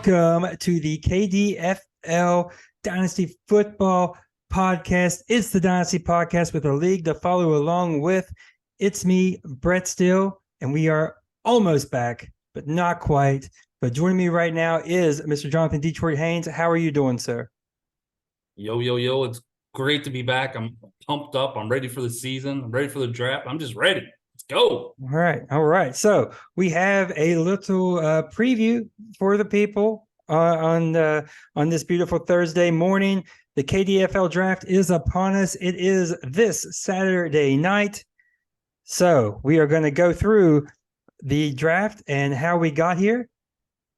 Welcome to the KDFL Dynasty Football Podcast. It's the Dynasty Podcast with a league to follow along with. It's me, Brett Still, and we are almost back, but not quite. But joining me right now is Mr. Jonathan Detroit Haynes. How are you doing, sir? Yo. It's great to be back. I'm pumped up. I'm ready for the season. I'm ready for the draft. I'm just ready. Let's go. All right. So we have a little preview for the people on this beautiful Thursday morning. The KDFL draft is upon us. It is this Saturday night. So we are going to go through the draft and how we got here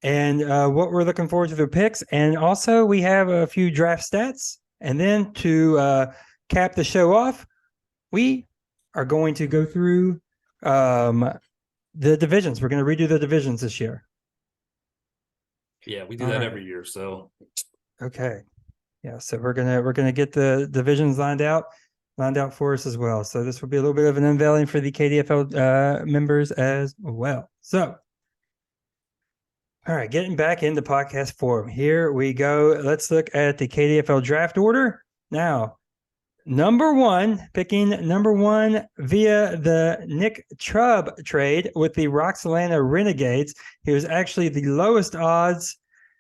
and what we're looking forward to the picks. And also we have a few draft stats. And then to cap the show off, we are going to go through the divisions. We're going to redo the divisions this year. Yeah, we do that every year. So okay. Yeah, so we're gonna get the divisions lined out for us as well. So this will be a little bit of an unveiling for the KDFL members as well. So all right, getting back into podcast form. Here we go. Let's look at the KDFL draft order. Now, picking number one via the Nick Chubb trade with the Roxalana Renegades. He was actually the lowest odds,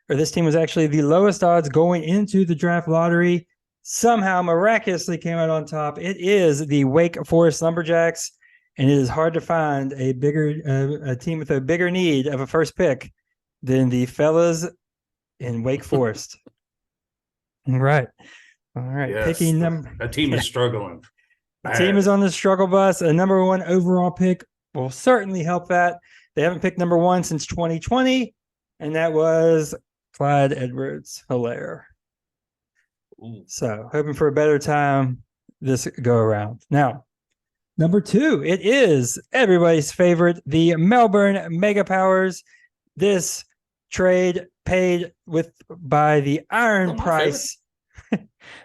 or this team was actually the lowest odds going into the draft lottery. Somehow miraculously came out on top. It is the Wake Forest Lumberjacks, and it is hard to find a team with a bigger need of a first pick than the fellas in Wake Forest. All right. yes, Picking number. That team is struggling. The team is on the struggle bus. A number one overall pick will certainly help that. They haven't picked number one since 2020, and that was Clyde Edwards-Helaire. So hoping for a better time this go around. Now, number two, it is everybody's favorite, the Melbourne Mega Powers. This trade paid by the iron price.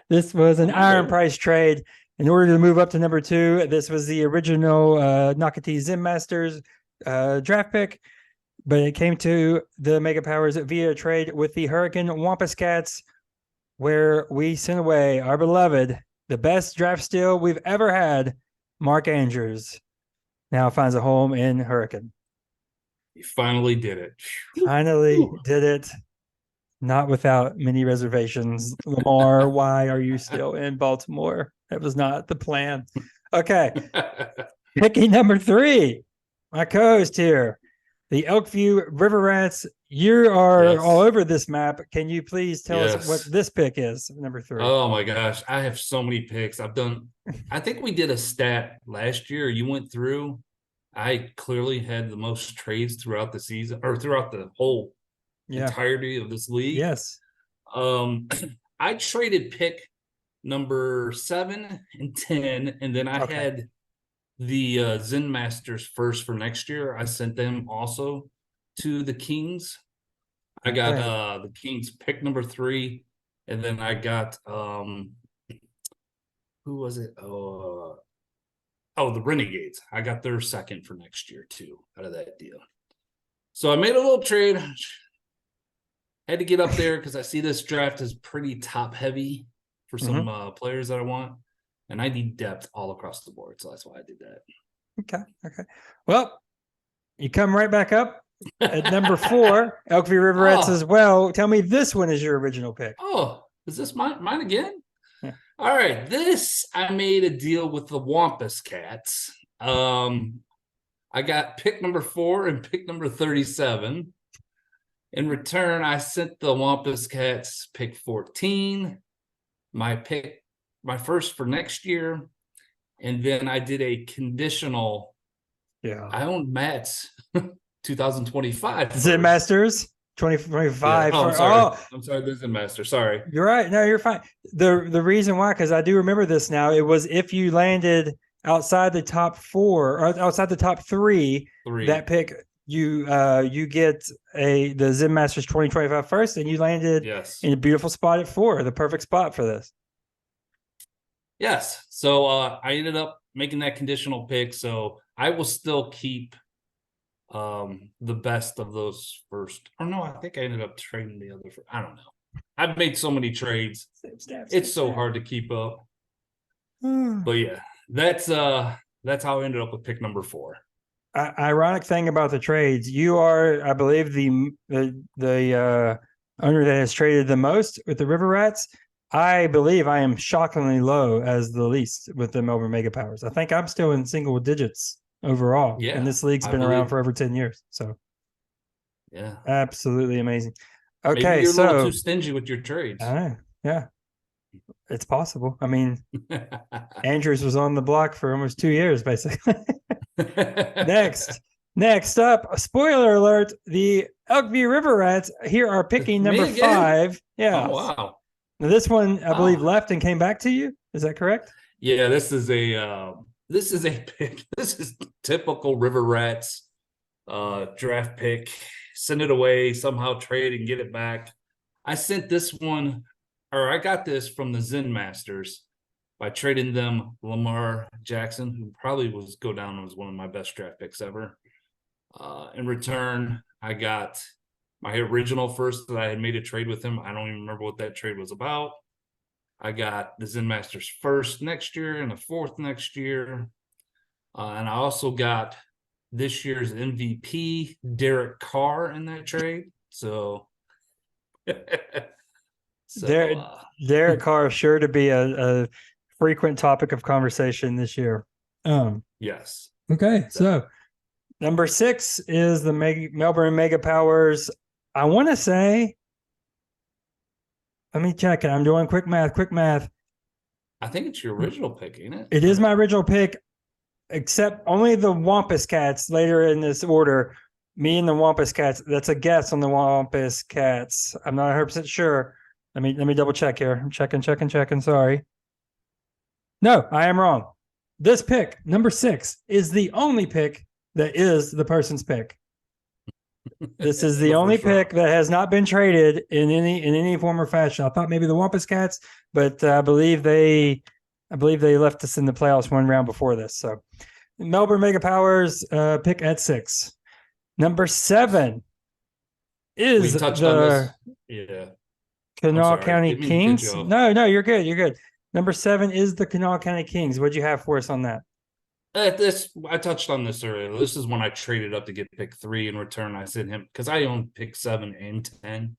This was an iron price trade in order to move up to number two. This was the original Nakati Zim Masters draft pick, but it came to the Mega Powers via trade with the Hurricane Wampus Cats, where we sent away our beloved, the best draft steal we've ever had, Mark Andrews. Now finds a home in Hurricane. He finally did it. Finally did it. Not without many reservations. Lamar, why are you still in Baltimore? That was not the plan. Okay. Picking number three, my co-host here, the Elkview River Rats. You are all over this map. Can you please tell us what this pick is, number three? Oh, my gosh. I have so many picks. I think we did a stat last year. You went through. I clearly had the most trades throughout the season or throughout the whole entirety of this league. Yes. I traded pick number 7 and 10, and then I had the Zen Masters first for next year. I sent them also to the Kings. I got the Kings pick number 3, and then I got who was it? The Renegades. I got their second for next year too out of that deal. So I made a little trade. Had to get up there because I see this draft is pretty top heavy for some players that I want, and I need depth all across the board. So that's why I did that. Okay. Well, you come right back up at number 4, Elkview River Rats as well. Tell me this one is your original pick. Oh, is this mine again? Yeah. All right. I made a deal with the Wampus Cats. I got pick number 4 and pick number 37. In return, I sent the Wampus Cats pick 14, my first for next year, and then I did a conditional. Yeah, I own Matt's 2025. Zen Masters 2025. Yeah. I'm sorry, the Zen Master. Sorry, you're right. No, you're fine. The reason why, because I do remember this now. It was if you landed outside the top 4 or outside the top 3. That pick. You get the Zen Masters 2025 first, and you landed in a beautiful spot at 4, the perfect spot for this. Yes. So I ended up making that conditional pick. So I will still keep the best of those first. Or no, I think I ended up trading the other. I don't know. I've made so many trades. It's so hard to keep up. But yeah, that's how I ended up with pick number 4. Ironic thing about the trades, you are, I believe, the owner that has traded the most with the River Rats. I believe I am shockingly low as the least with the Melbourne Mega Powers. I think I'm still in single digits overall. Yeah, and this league's I been around believe. for over 10 years. So Yeah. absolutely amazing. Maybe Okay, you're a little so too stingy with your trades. I know, yeah, it's possible. I mean, Andrews was on the block for almost 2 years, basically. Next up, spoiler alert, the Elkview River Rats here are picking Me number again? 5. Yeah. Oh wow. Now this one, I believe, Oh. left and came back to you. Is that correct? Yeah, this is a pick. This is typical River Rats draft pick. Send it away, somehow trade and get it back. I sent this one, or I got this from the Zen Masters by trading them Lamar Jackson, who probably was go down as one of my best draft picks ever. In return, I got my original first that I had made a trade with him. I don't even remember what that trade was about. I got the Zen Masters first next year and the fourth next year. And I also got this year's MVP, Derek Carr, in that trade. So, Derek Carr is sure to be a frequent topic of conversation this year. Yes. Okay, so number 6 is the Melbourne Mega Powers. I want to say, let me check it. I'm doing quick math. I think it's your original pick, ain't it? It is my original pick, except only the Wampus Cats later in this order. Me and the Wampus Cats. That's a guess on the Wampus Cats. I'm not 100% sure. Let me double check here. I'm checking. Sorry. No, I am wrong. This pick, number 6, is the only pick that is the person's pick. This is the only pick that has not been traded in any form or fashion. I thought maybe the Wampus Cats, but I believe they left us in the playoffs one round before this. So Melbourne Mega Powers pick at 6. Number 7 is the Kanawha County Kings. No, you're good. Number 7 is the Kanawha County Kings. What'd you have for us on that? I touched on this earlier. This is when I traded up to get pick 3. In return, I sent him because I own pick 7 and 10.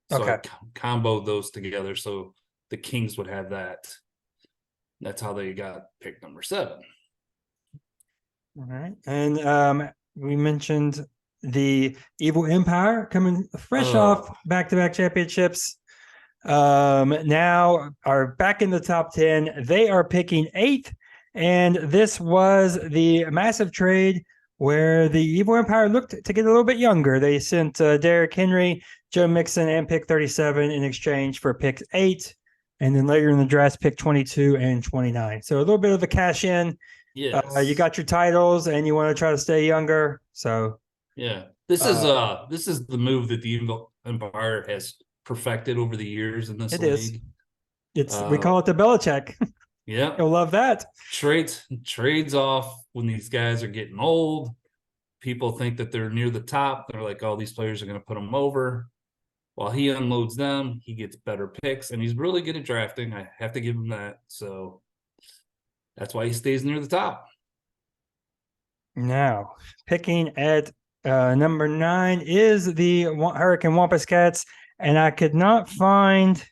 So I comboed those together so the Kings would have that. That's how they got pick number 7. All right. And we mentioned the Evil Empire coming fresh off back-to-back championships. Now are back in the top 10. They are picking 8th. And this was the massive trade where the Evil Empire looked to get a little bit younger. They sent Derrick Henry, Joe Mixon, and pick 37 in exchange for pick 8. And then later in the draft, pick 22 and 29. So a little bit of a cash in. Yes. You got your titles and you want to try to stay younger. So yeah, this is the move that the Evil Empire has perfected over the years in this league. We call it the Belichick. Yeah, you'll love that. Trades off when these guys are getting old. People think that they're near the top. They're like, "Oh, these players are going to put them over." While he unloads them, he gets better picks, and he's really good at drafting. I have to give him that. So that's why he stays near the top. Now, picking at number 9 is the Hurricane Wampus Cats, and I could not find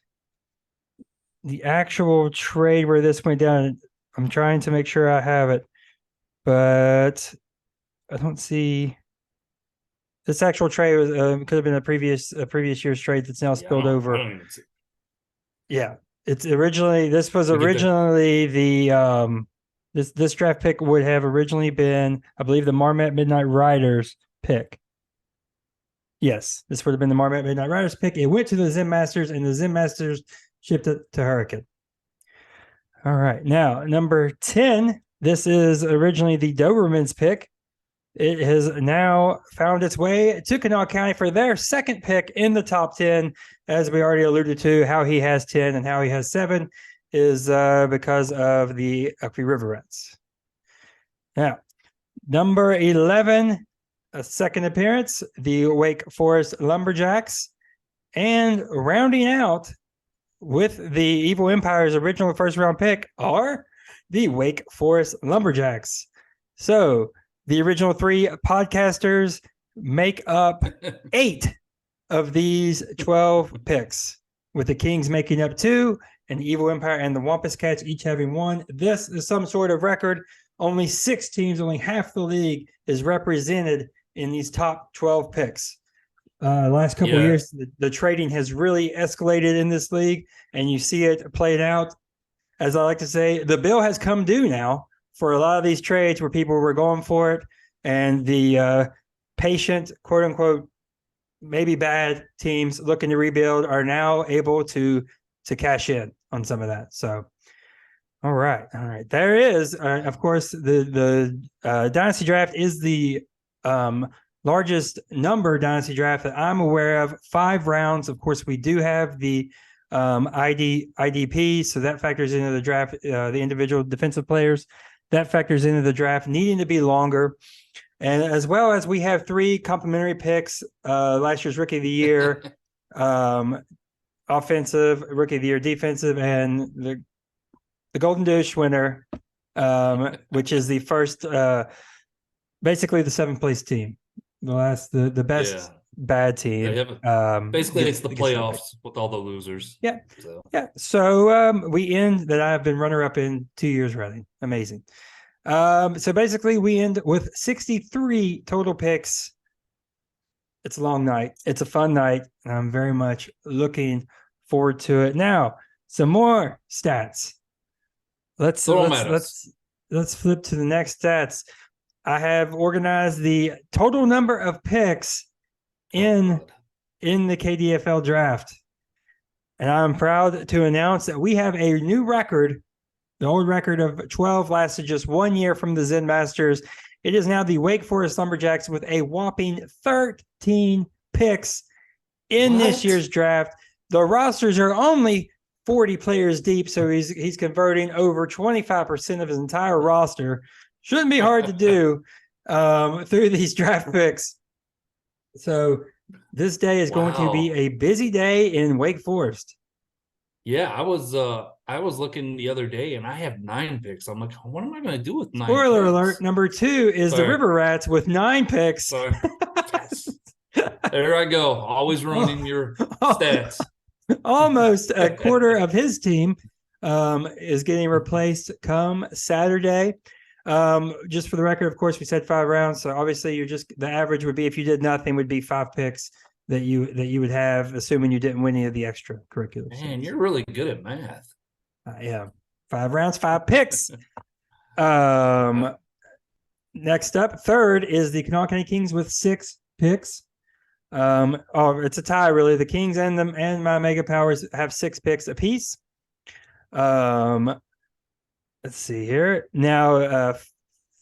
the actual trade where this went down. I'm trying to make sure I have it, but I don't see this actual trade. Was could have been a previous year's trade that's now spilled over. I don't even see. Yeah, it's originally this was originally the this draft pick would have originally been, I believe, the Marmot Midnight Riders pick. Yes, this would have been the Marmot Midnight Riders pick. It went to the Zen Masters, and the Zen Masters shipped it to Hurricane. All right. Now, number 10, this is originally the Doberman's pick. It has now found its way to Kanawha County for their second pick in the top 10. As we already alluded to, how he has 10 and how he has 7 is because of the Elkview River Rats. Now, number 11, a second appearance, the Wake Forest Lumberjacks. And rounding out with the Evil Empire's original first round pick are the Wake Forest Lumberjacks. So the original 3 podcasters make up 8 of these 12 picks, with the Kings making up 2 and the Evil Empire and the Wampus Cats each having 1. This is some sort of record. Only 6 teams, only half the league is represented in these top 12 picks. Last couple of years, the trading has really escalated in this league, and you see it played out. As I like to say, the bill has come due now for a lot of these trades where people were going for it, and the patient, quote unquote, maybe bad teams looking to rebuild are now able to cash in on some of that. So, all right. There is, of course, the dynasty draft is the largest number dynasty draft that I'm aware of. 5 rounds. Of course, we do have the IDP, so that factors into the draft. The individual defensive players, that factors into the draft needing to be longer. And as well as we have 3 complimentary picks, last year's Rookie of the Year, offensive, Rookie of the Year, defensive, and the Golden Douche winner, which is the first, basically the 7th place team, the best bad team. Basically, it's the playoffs with all the losers. Yeah. So we end that I've been runner-up in 2 years running. Amazing. So basically we end with 63 total picks. It's a long night. It's a fun night, and I'm very much looking forward to it. Now, some more stats. Let's flip to the next stats. I have organized the total number of picks in the KDFL draft. And I'm proud to announce that we have a new record. The old record of 12 lasted just 1 year from the Zen Masters. It is now the Wake Forest Lumberjacks with a whopping 13 picks in this year's draft. The rosters are only 40 players deep, so he's converting over 25% of his entire roster. Shouldn't be hard to do through these draft picks. So this day is going to be a busy day in Wake Forest. Yeah, I was looking the other day, and I have 9 picks. I'm like, what am I going to do with 9 Spoiler picks? alert, number 2 is the River Rats with 9 picks. Yes. There I go, always ruining your stats. Almost a quarter of his team is getting replaced come Saturday. Just for the record, of course, we said 5 rounds. So obviously the average would be, if you did nothing, would be 5 picks that you would have, assuming you didn't win any of the extracurriculars. Man, you're really good at math. Yeah. 5 rounds, 5 picks. Next up, third is the Kanawha County Kings with 6 picks. It's a tie, really. The Kings and my Mega Powers have 6 picks apiece. Let's see here. Now,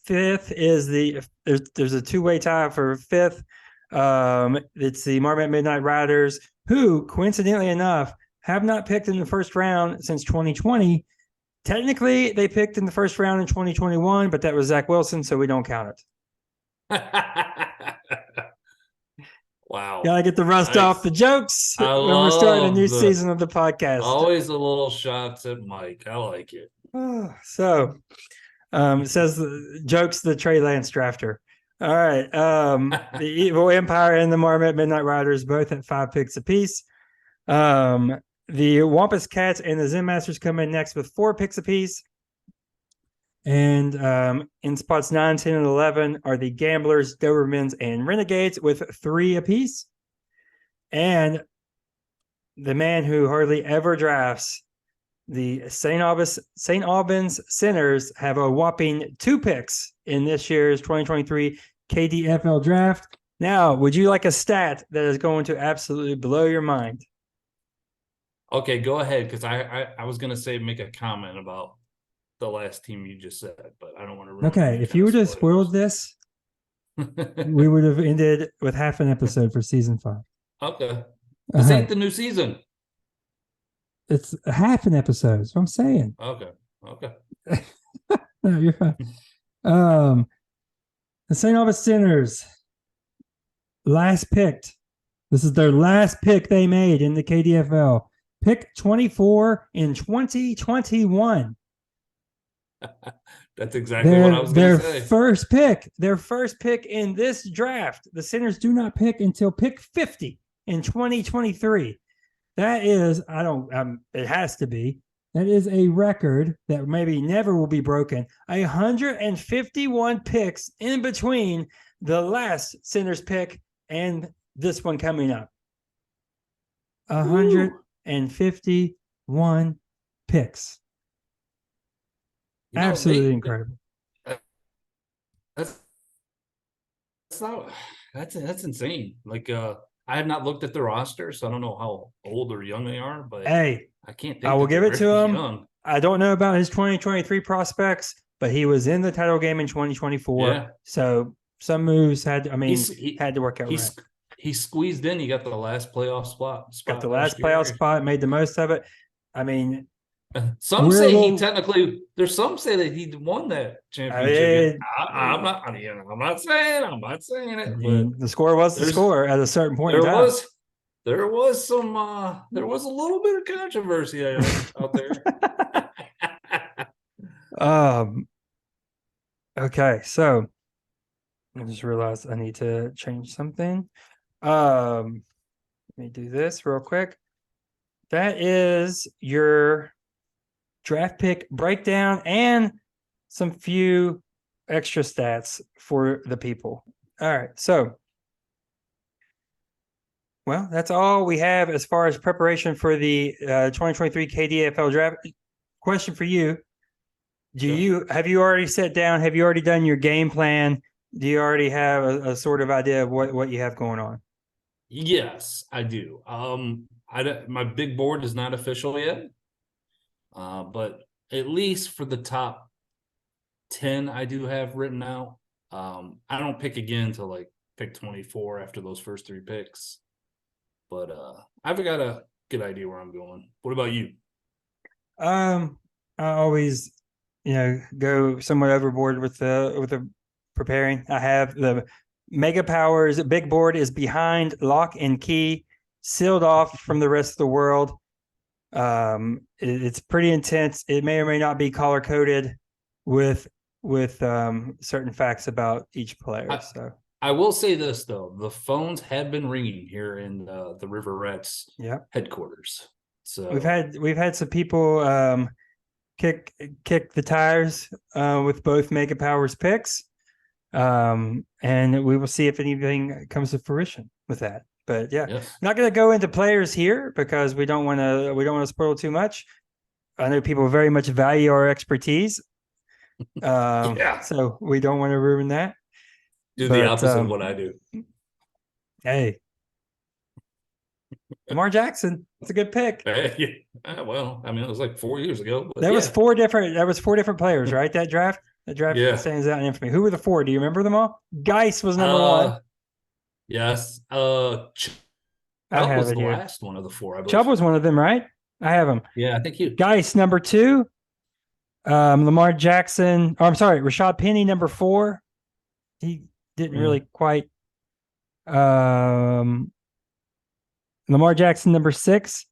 fifth is there's a 2-way tie for 5th. It's the Marmot Midnight Riders, who, coincidentally enough, have not picked in the first round since 2020. Technically, they picked in the first round in 2021, but that was Zach Wilson, so we don't count it. Wow. Gotta get the rust off the jokes when we're starting a new season of the podcast. Always a little shots at Mike. I like it. So, it says jokes the Trey Lance drafter. All right. The Evil Empire and the Marmot Midnight Riders both at 5 picks apiece. The Wampus Cats and the Zen Masters come in next with 4 picks apiece. And in spots 9, 10, and 11 are the Gamblers, Dobermans, and Renegades with 3 apiece. And the man who hardly ever drafts, the St. Albans Sinners, have a whopping 2 picks in this year's 2023 KDFL draft. Now, would you like a stat that is going to absolutely blow your mind? Okay, go ahead, because I was going to say make a comment about the last team you just said, but I don't want to ruin. Okay, if you would have spoiled this, we would have ended with half an episode for season 5. Okay. This ain't the new season. It's half an episode. That's what I'm saying. Okay. No, you're fine. The St. Albans Sinners last picked. This is their last pick they made in the KDFL. Pick 24 in 2021. That's exactly what I was going to say. Their first pick in this draft. The Sinners do not pick until pick 50 in 2023. That is, it has to be. That is a record that maybe never will be broken. 151 picks in between the last Sinners pick and this one coming up. 151 picks. Absolutely incredible. That's not that's insane. Like I have not looked at the roster, so I don't know how old or young they are, but hey, I can't think I will give it to him. Young. I don't know about his 2023 prospects, but he was in the title game in 2024. Yeah. So some moves had to work out right. He squeezed in. He got the last playoff spot. Got the last playoff spot, made the most of it. I mean, some say he technically. There's some say that he won that championship. I'm not saying. I'm not saying it. But the score was the score at a certain point. There was some. There was a little bit of controversy out there. Okay, so I just realized I need to change something. Let me do this real quick. That is your draft pick breakdown and some few extra stats for the people. All right, so well, that's all we have as far as preparation for the 2023 KDFL draft. Question for you: have you already sat down? Have you already done your game plan? Do you already have a sort of idea of what you have going on? Yes, I do. My big board is not official yet, but at least for the top 10, I do have written out. I don't pick again until like pick 24 after those first 3 picks, but I've got a good idea where I'm going. What about you? I always, go somewhat overboard with the preparing. I have the Mega Powers big board is behind lock and key, sealed off from the rest of the world. It's pretty intense. It may or may not be color coded with certain facts about each player. I will say this though: the phones have been ringing here in the River Rats headquarters. So we've had some people kick the tires with both Mega Powers picks. And we will see if anything comes to fruition with that. But not going to go into players here because we don't want to spoil too much. I know people very much value our expertise. So we don't want to ruin that. Do the opposite of what I do. Hey, Lamar Jackson. It's a good pick. Well, I mean, it was like 4 years ago. But That was four different players, right? That draft. The draft stands out in infamy. Who were the 4? Do you remember them all? Geis was number 1. Yes. Chubb was the last one of the 4. I believe. Chubb was one of them, right? I have him. Yeah, I think you. Geis number 2. Lamar Jackson. Oh, I'm sorry, Rashad Penny number 4. He didn't really quite. Lamar Jackson number 6.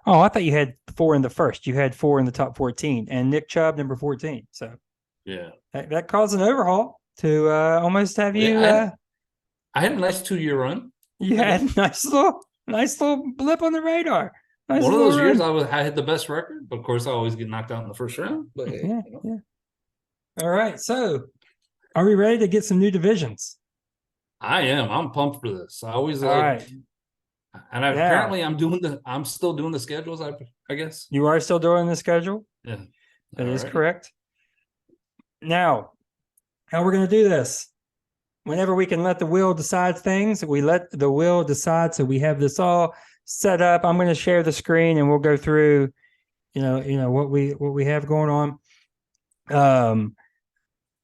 Oh, I thought you had 4 in the first. You had 4 in the top 14, and Nick Chubb number 14. So. Yeah, that caused an overhaul to almost have you. I had a nice 2-year run. You had a nice little blip on the radar. One of those years, I had the best record, but of course, I always get knocked out in the first round. But All right, so are we ready to get some new divisions? I am. I'm pumped for this. I always right. And apparently, I'm still doing the schedules. I guess you are still doing the schedule. Yeah, that is correct. Now, how we're going to do this? Whenever we can let the wheel decide things, we let the wheel decide. So we have this all set up. I'm going to share the screen, and we'll go through, what we have going on.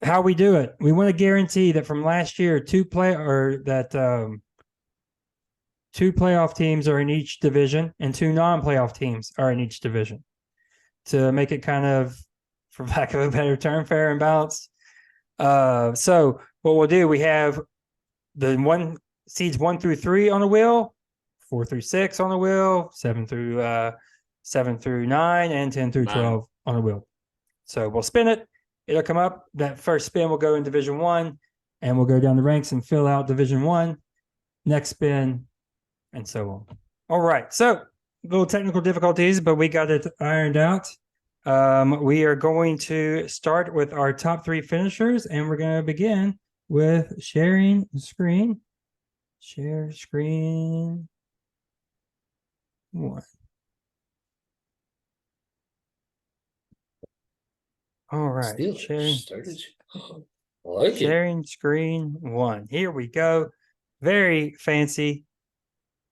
How we do it? We want to guarantee that from last year, 2 playoff teams are in each division, and 2 non-playoff teams are in each division, to make it kind of, for lack of a better term, fair and balanced. So what we'll do, we have the one seeds 1 through 3 on the wheel, 4 through 6 on the wheel, 7 through 9, and 10 through 12 on the wheel. So we'll spin it. It'll come up. That first spin will go in Division 1, and we'll go down the ranks and fill out Division 1. Next spin, and so on. All right. So little technical difficulties, but we got it ironed out. We are going to start with our top 3 finishers, and we're going to begin with sharing screen. Share screen 1. All right. Sharing screen 1. Here we go. Very fancy.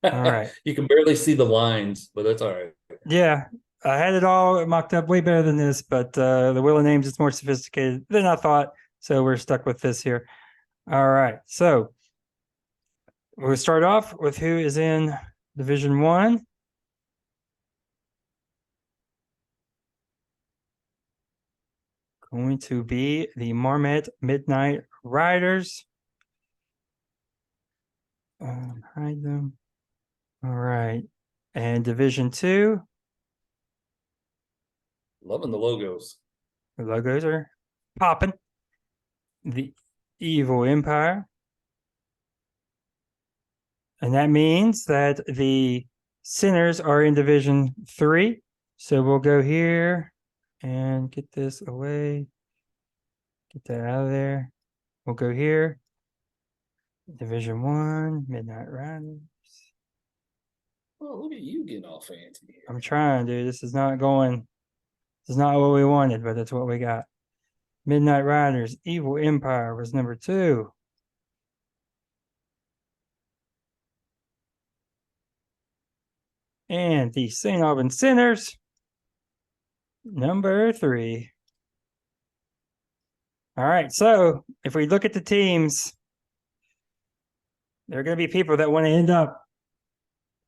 All right. You can barely see the lines, but that's all right. Yeah. I had it all mocked up way better than this, but the Wheel of Names is more sophisticated than I thought. So we're stuck with this here. All right. So we'll start off with who is in Division 1. Going to be the Marmot Midnight Riders. Hide them. All right. And Division 2. Loving the logos. The logos are popping. The Evil Empire. And that means that the Sinners are in Division 3. So we'll go here and get this away. Get that out of there. We'll go here. Division 1, Midnight Riders. Oh, look at you getting all fancy here. I'm trying, dude. This is not going. This is not what we wanted, but that's what we got. Midnight Riders, Evil Empire was number 2. And the St. Albans Sinners, number 3. All right, so if we look at the teams, there are going to be people that want to end up,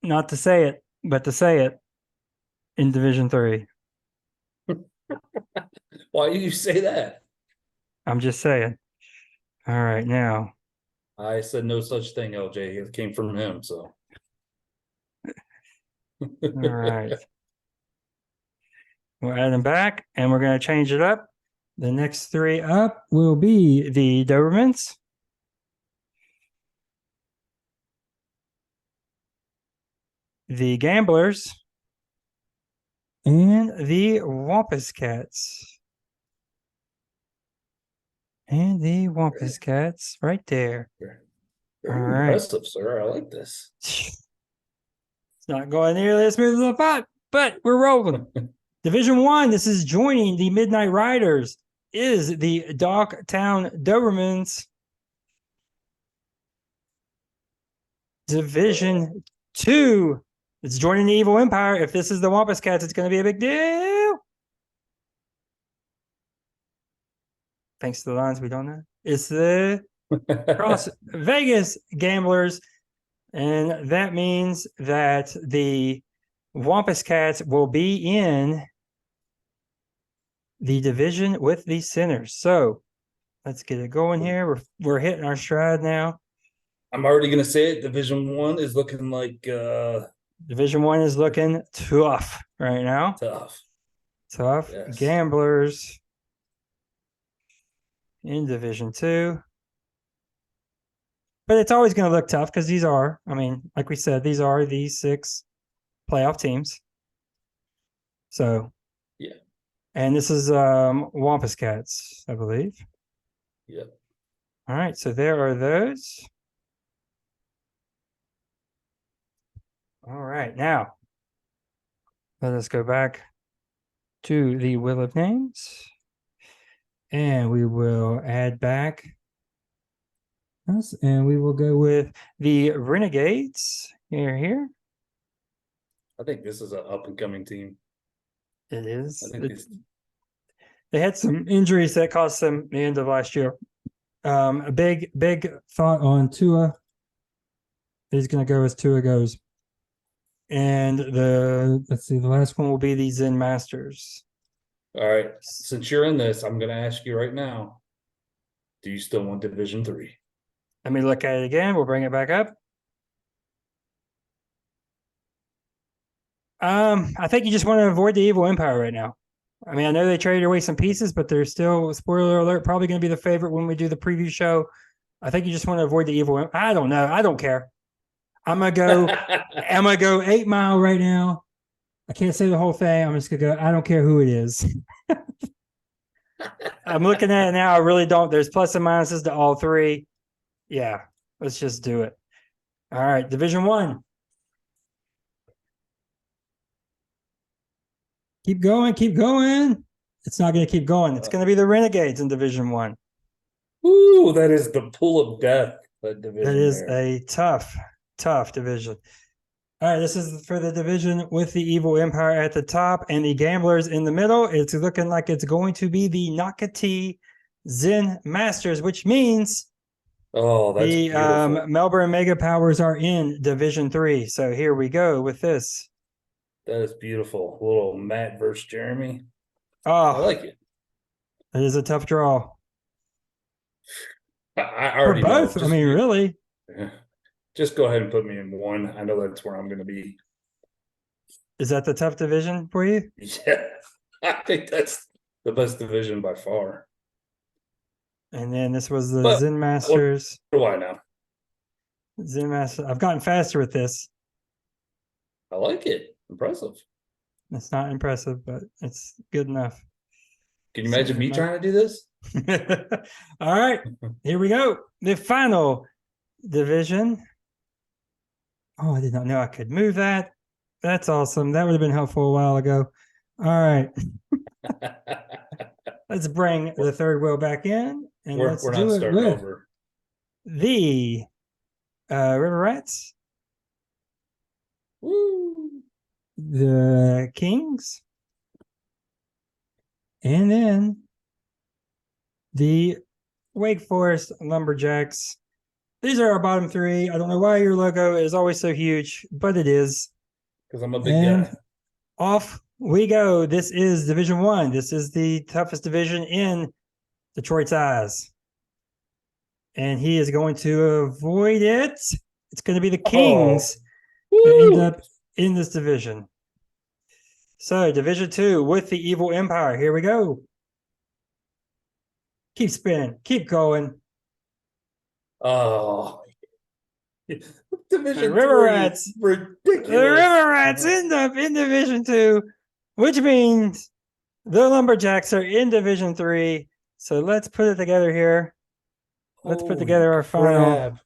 not to say it, but to say it, in Division 3. Why do you say that? I'm just saying. All right, now. I said no such thing, LJ. It came from him, so. All right. We'll add them back, and we're going to change it up. The next 3 up will be the Dobermans. The Gamblers. And the Wampus Cats. And the Wampus Cats right there. Very impressive, sir. I like this. It's not going nearly as smooth as I thought, but we're rolling. Division 1, this is joining the Midnight Riders, is the Dogtown Dobermans. Division 2, it's joining the Evil Empire. If this is the Wampus Cats, it's going to be a big deal. Thanks to the lines we don't know. It's the Cross Vegas Gamblers. And that means that the Wampus Cats will be in the division with the Sinners. So let's get it going here. We're hitting our stride now. I'm already going to say it. Division 1 is looking like... Division 1 is looking tough right now. Tough. Yes. Gamblers in Division 2. But it's always going to look tough because these are, I mean, like we said, these are the 6 playoff teams. So, yeah. And this is Wampus Cats, I believe. Yeah. All right, so there are those. All right, now let us go back to the Wheel of Names. And we will add back us, and we will go with the Renegades here. I think this is an up-and-coming team. It is. They had some injuries that cost them the end of last year. A big thought on Tua. He's going to go as Tua goes. And let's see, the last one will be the Zen Masters. All right. Since you're in this, I'm going to ask you right now, do you still want Division 3? Let me look at it again. We'll bring it back up. I think you just want to avoid the evil empire right now. I mean, I know they traded away some pieces, but they're still, spoiler alert, probably going to be the favorite when we do the preview show. I think you just want to avoid the evil. I don't know. I don't care. I'm gonna go. I'm gonna go 8 Mile right now. I can't say the whole thing. I'm just gonna go. I don't care who it is. I'm looking at it now. I really don't. There's plus and minuses to all three. Yeah, let's just do it. All right, Division 1. Keep going, keep going. It's not going to keep going. It's going to be the Renegades in Division 1. Ooh, that is the pool of death. That division. That is a tough, tough division. All right, this is for the division with the Evil Empire at the top and the Gamblers in the middle. It's looking like it's going to be the Nakati Zen Masters, which means that's the beautiful. Melbourne Mega Powers are in Division 3. So here we go with this. That is beautiful. A little Matt versus Jeremy. Oh, I like it. It is a tough draw. I already for both. know. I mean, really. Just go ahead and put me in 1. I know that's where I'm going to be. Is that the tough division for you? Yeah, I think that's the best division by far. And then this was the Zen Masters. What do I know? Zen Masters. I've gotten faster with this. I like it. Impressive. It's not impressive, but it's good enough. Can you imagine me trying to do this? All right, here we go. The final division. Oh, I did not know I could move that. That's awesome. That would have been helpful a while ago. All right. Let's bring the third wheel back in, and let's do it with over. The River Rats. Woo. The Kings. And then the Wake Forest Lumberjacks. These are our bottom 3. I don't know why your logo is always so huge, but it is. Because I'm a big guy. Off we go. This is Division 1. This is the toughest division in Detroit's eyes. And he is going to avoid it. It's going to be the Kings that end up in this division. So, Division 2 with the Evil Empire. Here we go. Keep spinning. Keep going. Oh. Division River Rats. Ridiculous. The River Rats end up in Division 2, which means the Lumberjacks are in Division 3. So, let's put it together here. Let's put together our final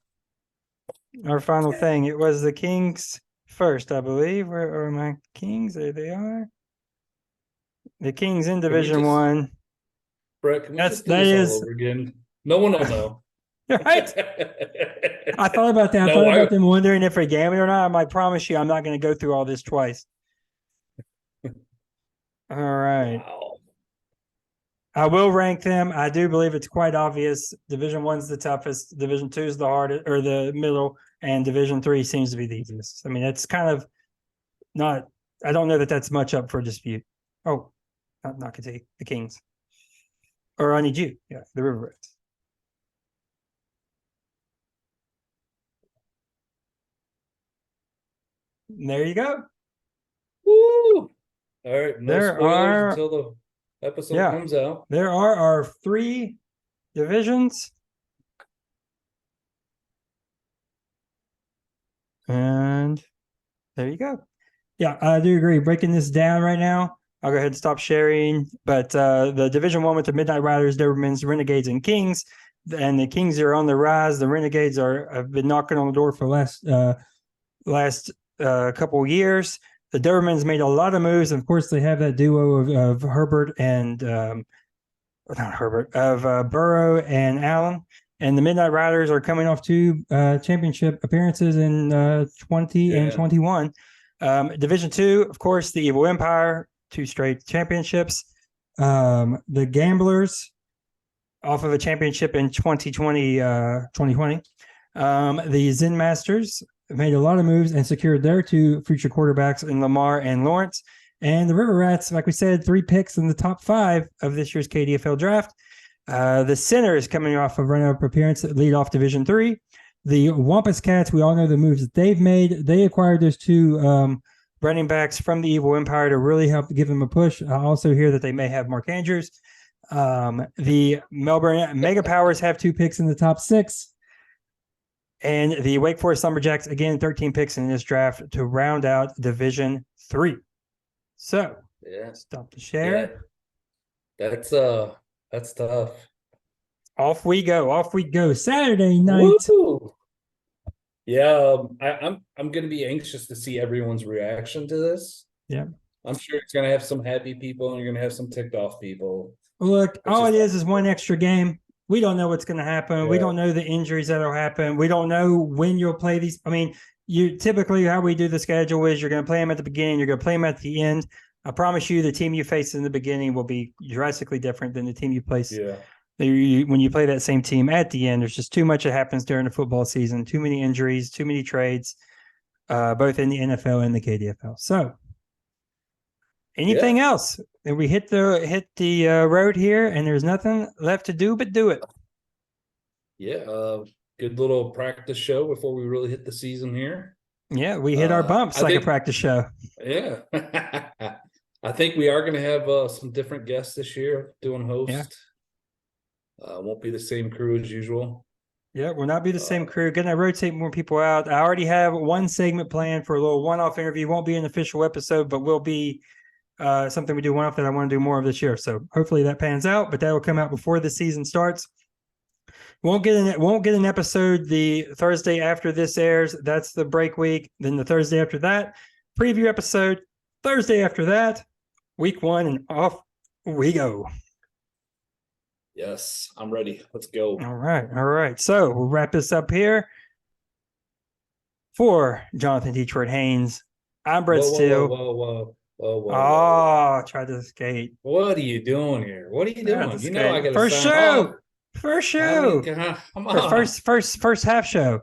thing. It was the Kings first, I believe. Where are my Kings? There they are. The Kings in Division 1. Brett, can we just do this all over again? No one will know. Right? I thought about that. I thought about them wondering if they gambled or not. I'm like, promise you, I'm not going to go through all this twice. All right. Wow. I will rank them. I do believe it's quite obvious. Division 1's the toughest. Division 2 is the hardest, or the middle, and Division 3 seems to be the easiest. I mean, it's kind of not. I don't know that that's much up for dispute. Oh, not Nakati, the Kings, or I need you. Yeah, the River Rats. There you go. Woo! All right. No spoilers until the episode comes out. There are our 3 divisions. And there you go. Yeah, I do agree. Breaking this down right now, I'll go ahead and stop sharing. But the Division 1 with the Midnight Riders, Dobermans, Renegades, and Kings. And the Kings are on the rise. The Renegades have been knocking on the door for the last couple of years. The Dobermans made a lot of moves. Of course, they have that duo of Herbert and Burrow and Allen. And the Midnight Riders are coming off 2 championship appearances in 20 and 21. Division 2, of course, the Evil Empire, 2 straight championships. The Gamblers, off of a championship in 2020. The Zen Masters made a lot of moves and secured their 2 future quarterbacks in Lamar and Lawrence. And the River Rats, like we said, 3 picks in the top 5 of this year's KDFL draft. The Sinners coming off of run-up appearance that lead off Division 3. The Wampus Cats, we all know the moves that they've made. They acquired those 2 running backs from the Evil Empire to really help give them a push. I also hear that they may have Mark Andrews. The Melbourne Mega Powers have 2 picks in the top 6. And the Wake Forest Lumberjacks, again, 13 picks in this draft to round out Division 3. So, stop the share. Yeah. That's tough. Off we go. Saturday night. Woo! Yeah, I'm going to be anxious to see everyone's reaction to this. Yeah. I'm sure it's going to have some happy people and you're going to have some ticked off people. Look, all it is one extra game. We don't know what's going to happen. Yeah. We don't know the injuries that'll happen. We don't know when you'll play these. I mean, you typically how we do the schedule is you're going to play them at the beginning, you're going to play them at the end. I promise you, the team you face in the beginning will be drastically different than the team you place. Yeah. When you play that same team at the end, there's just too much that happens during the football season. Too many injuries, too many trades, both in the NFL and the KDFL. So, anything else? And we hit the road here, and there's nothing left to do but do it. Yeah, good little practice show before we really hit the season here. Yeah, we hit our bumps like a practice show. Yeah, I think we are going to have some different guests this year doing host. Yeah. Won't be the same crew as usual. Yeah, will not be the same crew. Going to rotate more people out. I already have one segment planned for a little one-off interview. Won't be an official episode, but will be something we do one-off that I want to do more of this year. So hopefully that pans out, but that will come out before the season starts. Won't get an episode the Thursday after this airs. That's the break week. Then the Thursday after that, preview episode. Thursday after that, week 1, and off we go. Yes, I'm ready. Let's go. All right. So we'll wrap this up here. For Jonathan Detroit Haynes, I'm Brett Steele. Whoa. Tried to skate. What are you doing here? What are you doing? You know I got to First show. Come on. First half show.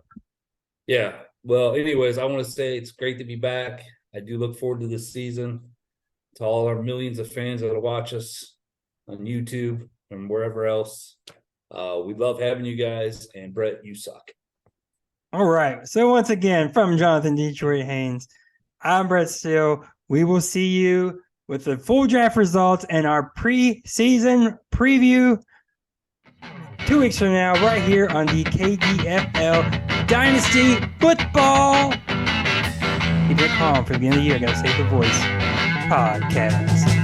Yeah. Well, anyways, I want to say it's great to be back. I do look forward to this season. To all our millions of fans that will watch us on YouTube and wherever else. We love having you guys, and Brett, you suck. All right. So once again, from Jonathan Detroit Haynes, I'm Brett Steele. We will see you with the full draft results and our preseason preview 2 weeks from now, right here on the KDFL Dynasty Football. Keep it calm for the end of the year. Gotta save the voice. Podcast.